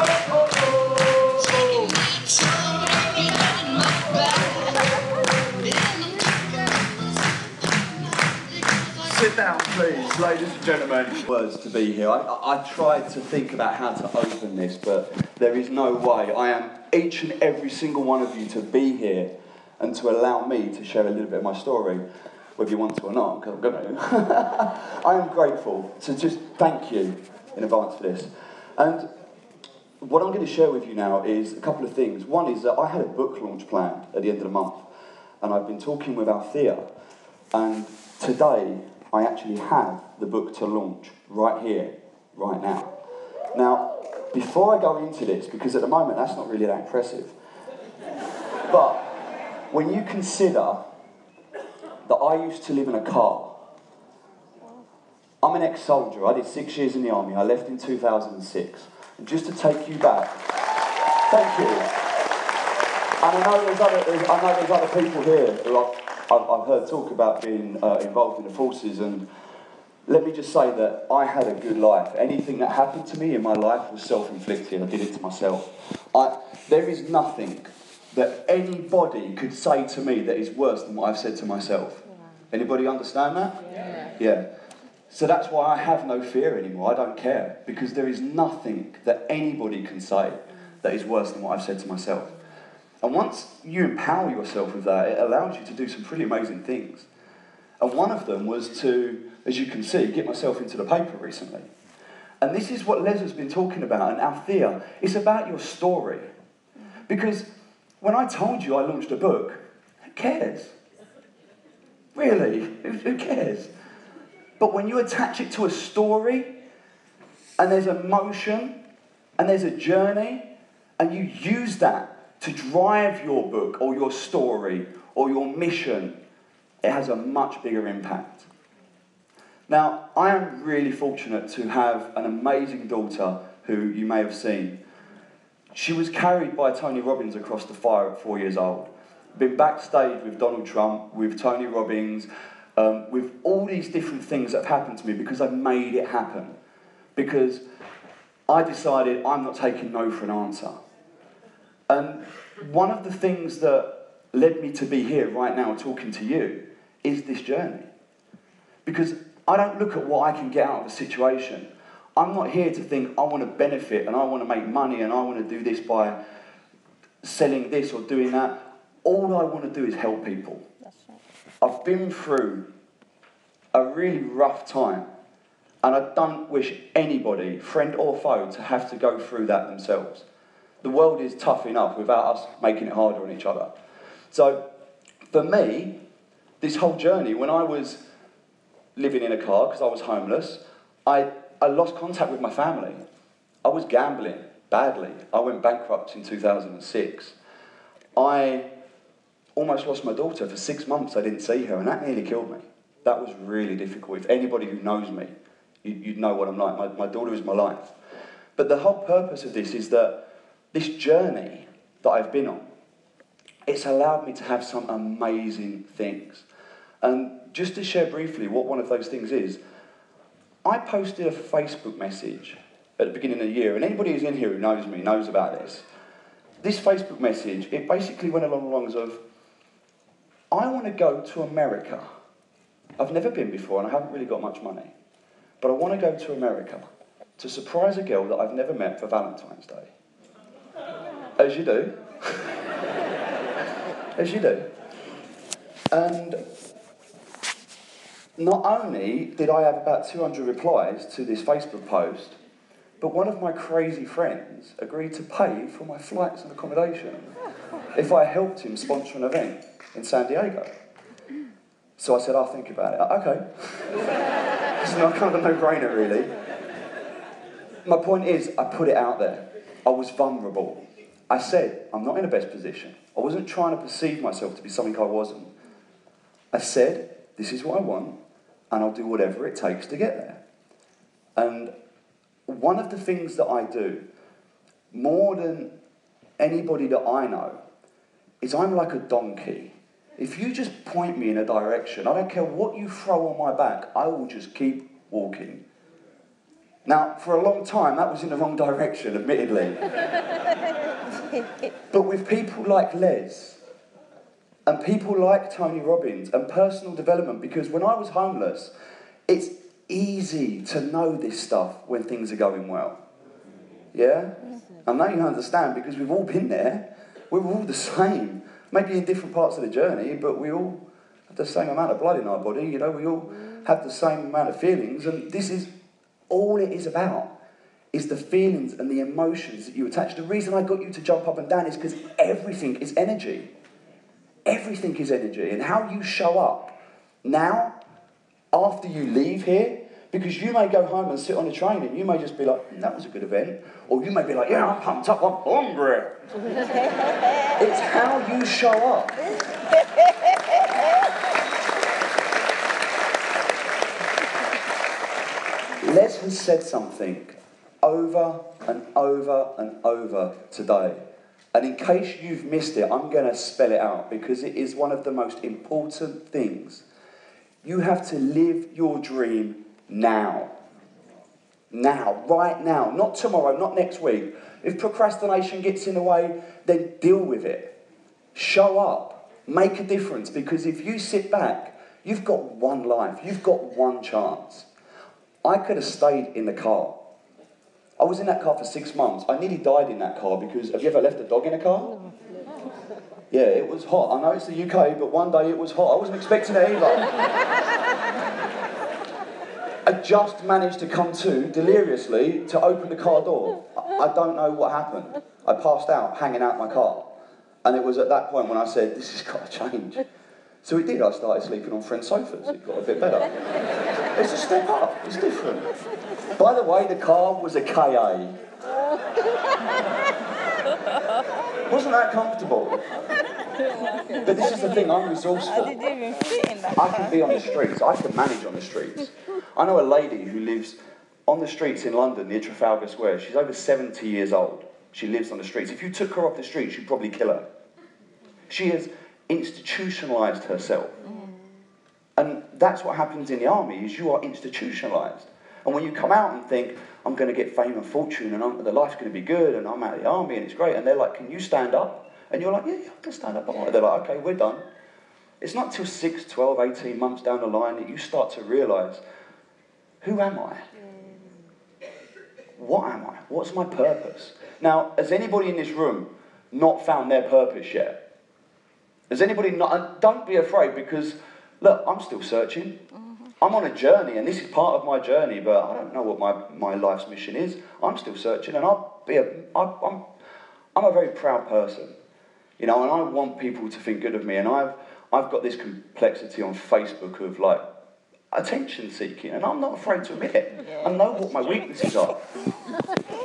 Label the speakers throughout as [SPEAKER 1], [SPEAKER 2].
[SPEAKER 1] Sit down, please, ladies and gentlemen. Words to be here. I tried to think about how to open this, but there is no way. I am each and every single one of you to be here and to allow me to share a little bit of my story, whether you want to or not, because I'm going to. I am grateful, so just thank you in advance for this. And what I'm going to share with you now is a couple of things. One is that I had a book launch planned at the end of the month, and I've been talking with Althea, and today I actually have the book to launch right here, right now. Now, before I go into this, because at the moment that's not really that impressive, but when you consider that I used to live in a car, I'm an ex-soldier, I did 6 years in the army, I left in 2006, and just to take you back, thank you, and I know there's other people here who I've heard talk about being involved in the forces, and let me just say that I had a good life. Anything that happened to me in my life was self-inflicted. I did it to myself. There is nothing that anybody could say to me that is worse than what I've said to myself. Anybody understand that? Yeah. So that's why I have no fear anymore. I don't care, because there is nothing that anybody can say that is worse than what I've said to myself. And once you empower yourself with that, it allows you to do some pretty amazing things. And one of them was to, as you can see, get myself into the paper recently. And this is what Les has been talking about, and Althea, it's about your story. Because when I told you I launched a book, who cares? Really, who cares? But when you attach it to a story, and there's emotion, and there's a journey, and you use that to drive your book or your story or your mission, it has a much bigger impact. Now, I am really fortunate to have an amazing daughter who you may have seen. She was carried by Tony Robbins across the fire at 4 years old. Been backstage with Donald Trump, with Tony Robbins, with all these different things that have happened to me because I've made it happen. Because I decided I'm not taking no for an answer. And one of the things that led me to be here right now talking to you is this journey. Because I don't look at what I can get out of a situation. I'm not here to think I want to benefit and I want to make money and I want to do this by selling this or doing that. All I want to do is help people. That's right. I've been through a really rough time, and I don't wish anybody, friend or foe, to have to go through that themselves. The world is tough enough without us making it harder on each other. So, for me, this whole journey, when I was living in a car because I was homeless, I lost contact with my family. I was gambling badly. I went bankrupt in 2006. I almost lost my daughter. For 6 months I didn't see her, and that nearly killed me. That was really difficult. If anybody who knows me, you'd know what I'm like. My daughter is my life. But the whole purpose of this is that this journey that I've been on, it's allowed me to have some amazing things. And just to share briefly what one of those things is, I posted a Facebook message at the beginning of the year, and anybody who's in here who knows me knows about this. This Facebook message, it basically went along the lines of, I want to go to America. I've never been before and I haven't really got much money, but I want to go to America to surprise a girl that I've never met for Valentine's Day. As you do. As you do. And not only did I have about 200 replies to this Facebook post, but one of my crazy friends agreed to pay for my flights and accommodation if I helped him sponsor an event in San Diego. So I said, I'll think about it. Okay. It's kind of a no-brainer, really. My point is, I put it out there. I was vulnerable. I said, I'm not in the best position. I wasn't trying to perceive myself to be something I wasn't. I said, this is what I want, and I'll do whatever it takes to get there. And one of the things that I do, more than anybody that I know, is I'm like a donkey. If you just point me in a direction, I don't care what you throw on my back, I will just keep walking. Now, for a long time, that was in the wrong direction, admittedly. But with people like Les, and people like Tony Robbins, and personal development, because when I was homeless, it's easy to know this stuff when things are going well. Yeah? I know you understand, because we've all been there. We're all the same. Maybe in different parts of the journey, but we all have the same amount of blood in our body, you know, we all have the same amount of feelings, and this is all it is about, is the feelings and the emotions that you attach. The reason I got you to jump up and down is because everything is energy. Everything is energy, and how you show up now, after you leave here, because you may go home and sit on a train and you may just be like, that was a good event, or you may be like, yeah, I'm pumped up, I'm hungry. It's how you show up. Les has said something over and over and over today. And in case you've missed it, I'm going to spell it out because it is one of the most important things. You have to live your dream now. Now, right now. Not tomorrow, not next week. If procrastination gets in the way, then deal with it. Show up. Make a difference, because if you sit back, you've got one life. You've got one chance. I could have stayed in the car. I was in that car for 6 months. I nearly died in that car because, have you ever left a dog in a car? No. Yeah, it was hot. I know it's the UK, but one day it was hot. I wasn't expecting it either. I just managed to come to, deliriously, to open the car door. I don't know what happened. I passed out, hanging out my car. And it was at that point when I said, this has got to change. So it did. I started sleeping on friends' sofas. It got a bit better. It's a step up. It's different. By the way, the car was a KA. Wasn't that comfortable? But this is the thing, I'm resourceful. I can be on the streets. I can manage on the streets. I know a lady who lives on the streets in London near Trafalgar Square. She's over 70 years old. She lives on the streets. If you took her off the streets, you'd probably kill her. She has institutionalised herself. And that's what happens in the army, is you are institutionalised. And when you come out and think, I'm going to get fame and fortune, and the life's going to be good, and I'm out of the army, and it's great, and they're like, can you stand up? And you're like, yeah, I can stand up. They're like, okay, we're done. It's not till 6, 12, 18 months down the line that you start to realise, who am I? What am I? What's my purpose? Now, has anybody in this room not found their purpose yet? Has anybody not? And don't be afraid, because, look, I'm still searching. I'm on a journey, and this is part of my journey, but I don't know what my life's mission is. I'm still searching, and I'm a very proud person, you know, and I want people to think good of me, and I've got this complexity on Facebook of, like, attention seeking, and I'm not afraid to admit it. I know what my weaknesses are.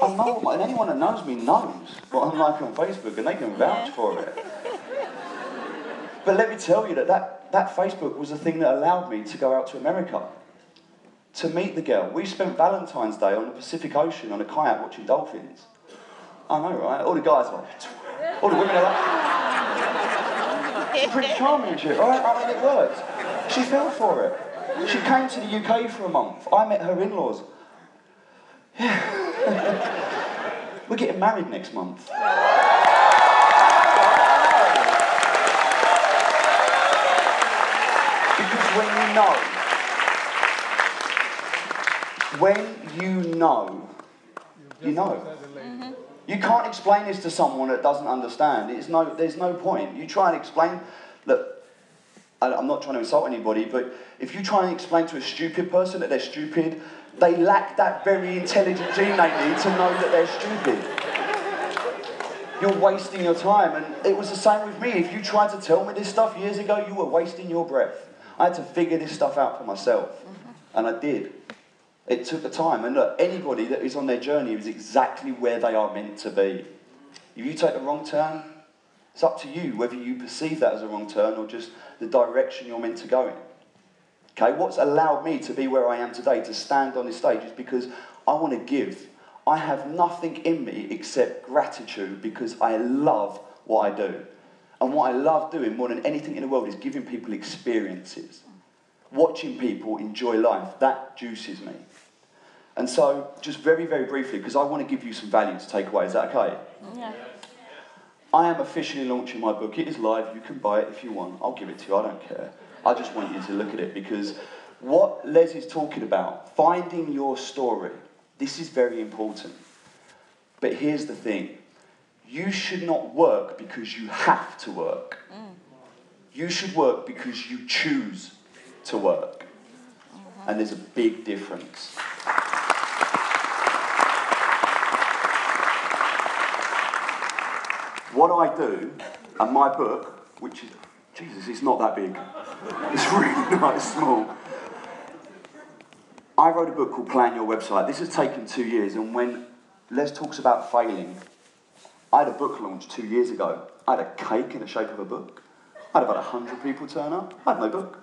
[SPEAKER 1] I know and anyone that knows me knows what I'm like on Facebook, and they can vouch for it. But let me tell you that Facebook was the thing that allowed me to go out to America, to meet the girl. We spent Valentine's Day on the Pacific Ocean on a kayak watching dolphins. I know, right? All the guys are like, all the women are like, it's pretty charming and shit, right? I mean, it worked. She fell for it. She came to the UK for a month. I met her in-laws. Yeah. We're getting married next month. When you know, you know. You can't explain this to someone that doesn't understand. There's no point. You try and explain, look, I'm not trying to insult anybody, but if you try and explain to a stupid person that they're stupid, they lack that very intelligent gene they need to know that they're stupid. You're wasting your time, and it was the same with me. If you tried to tell me this stuff years ago, you were wasting your breath. I had to figure this stuff out for myself, and I did. It took the time, and look, anybody that is on their journey is exactly where they are meant to be. If you take a wrong turn, it's up to you whether you perceive that as a wrong turn or just the direction you're meant to go in. Okay, what's allowed me to be where I am today, to stand on this stage, is because I want to give. I have nothing in me except gratitude, because I love what I do. And what I love doing more than anything in the world is giving people experiences. Watching people enjoy life, that juices me. And so, just very, very briefly, because I want to give you some value to take away, is that okay?
[SPEAKER 2] Yeah.
[SPEAKER 1] I am officially launching my book. It is live, you can buy it if you want. I'll give it to you, I don't care. I just want you to look at it, because what Les is talking about, finding your story, this is very important. But here's the thing. You should not work because you have to work. You should work because you choose to work. And there's a big difference. What I do, and my book, which is, Jesus, it's not that big. It's really nice, small. I wrote a book called Plan Your Website. This has taken 2 years, and when Les talks about failing, I had a book launch 2 years ago. I had a cake in the shape of a book. I had about 100 people turn up. I had no book.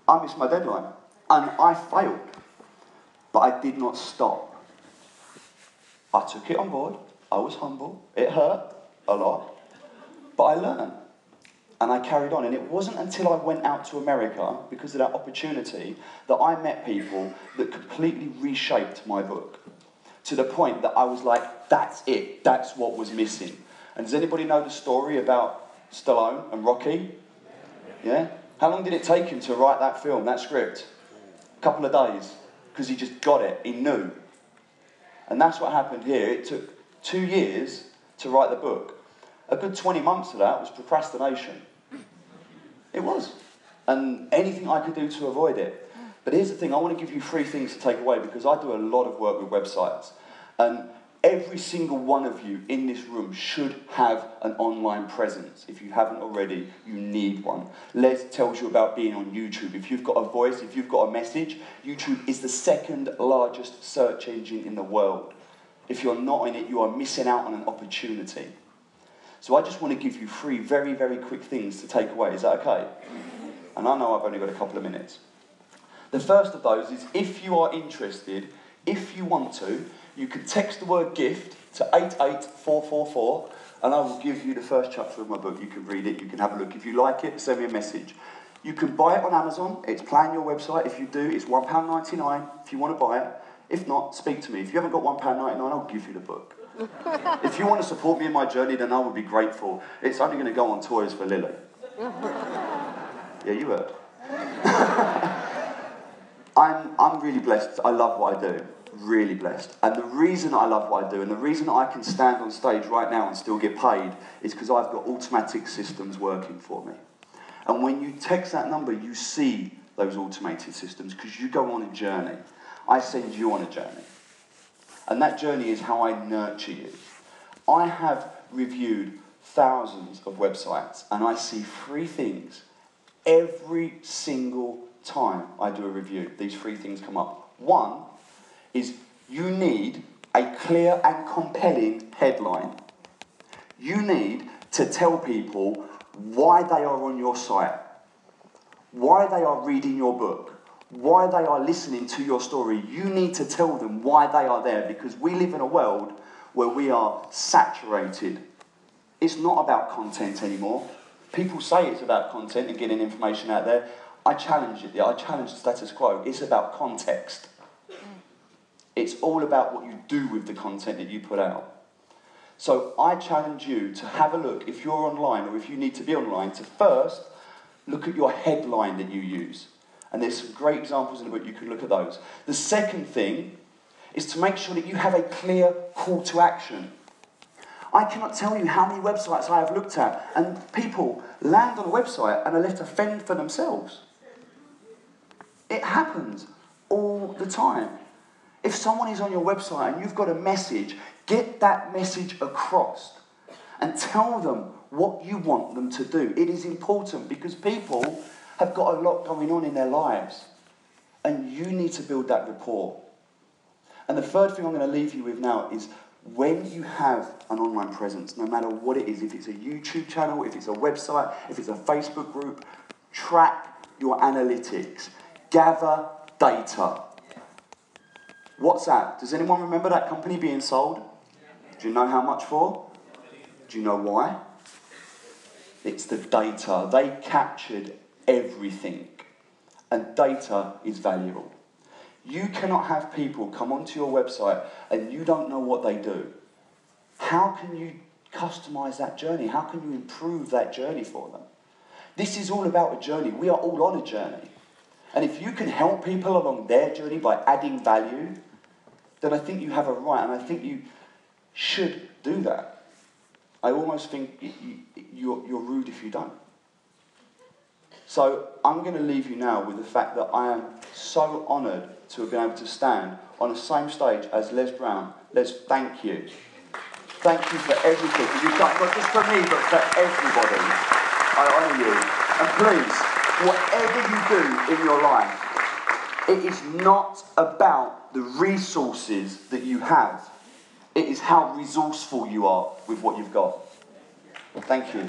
[SPEAKER 1] I missed my deadline. And I failed. But I did not stop. I took it on board. I was humble. It hurt a lot. But I learned. And I carried on. And it wasn't until I went out to America, because of that opportunity, that I met people that completely reshaped my book. To the point that I was like, that's it. That's what was missing. And does anybody know the story about Stallone and Rocky? Yeah? How long did it take him to write that film, that script? A couple of days. Because he just got it. He knew. And that's what happened here. It took 2 years to write the book. A good 20 months of that was procrastination. It was. And anything I could do to avoid it. But here's the thing, I want to give you 3 things to take away, because I do a lot of work with websites. And every single one of you in this room should have an online presence. If you haven't already, you need one. Les tells you about being on YouTube. If you've got a voice, if you've got a message, YouTube is the 2nd largest search engine in the world. If you're not in it, you are missing out on an opportunity. So I just want to give you 3 very, very quick things to take away. Is that okay? And I know I've only got a couple of minutes. The first of those is, if you are interested, if you want to, you can text the word GIFT to 88444, and I will give you the first chapter of my book. You can read it, you can have a look. If you like it, send me a message. You can buy it on Amazon. It's Plan Your Website. If you do, it's £1.99 if you want to buy it. If not, speak to me. If you haven't got £1.99, I'll give you the book. If you want to support me in my journey, then I will be grateful. It's only going to go on Toys for Lily. Yeah, you heard. I'm really blessed. I love what I do. Really blessed. And the reason I love what I do, and the reason I can stand on stage right now and still get paid, is because I've got automatic systems working for me. And when you text that number, you see those automated systems, because you go on a journey. I send you on a journey. And that journey is how I nurture you. I have reviewed thousands of websites, and I see 3 things every single time I do a review. These 3 things come up. 1 is, you need a clear and compelling headline. You need to tell people why they are on your site, why they are reading your book, why they are listening to your story. You need to tell them why they are there, because we live in a world where we are saturated. It's not about content anymore. People say it's about content and getting information out there. I challenge it. I challenge the status quo. It's about context. It's all about what you do with the content that you put out. So I challenge you to have a look, if you're online or if you need to be online, to first look at your headline that you use. And there's some great examples in the book, you can look at those. The second thing is to make sure that you have a clear call to action. I cannot tell you how many websites I have looked at, and people land on a website and are left to fend for themselves. It happens all the time. If someone is on your website and you've got a message, get that message across and tell them what you want them to do. It is important, because people have got a lot going on in their lives, and you need to build that rapport. And the third thing I'm going to leave you with now is, when you have an online presence, no matter what it is, if it's a YouTube channel, if it's a website, if it's a Facebook group, track your analytics. Gather data. WhatsApp. Does anyone remember that company being sold? Do you know how much for? Do you know why? It's the data. They captured everything. And data is valuable. You cannot have people come onto your website and you don't know what they do. How can you customize that journey? How can you improve that journey for them? This is all about a journey. We are all on a journey. And if you can help people along their journey by adding value, then I think you have a right, and I think you should do that. I almost think you're rude if you don't. So I'm going to leave you now with the fact that I am so honoured to have been able to stand on the same stage as Les Brown. Les, thank you. Thank you for everything that you've done, not just for me, but for everybody. I honour you. And please, whatever you do in your life, it is not about the resources that you have. It is how resourceful you are with what you've got. Thank you.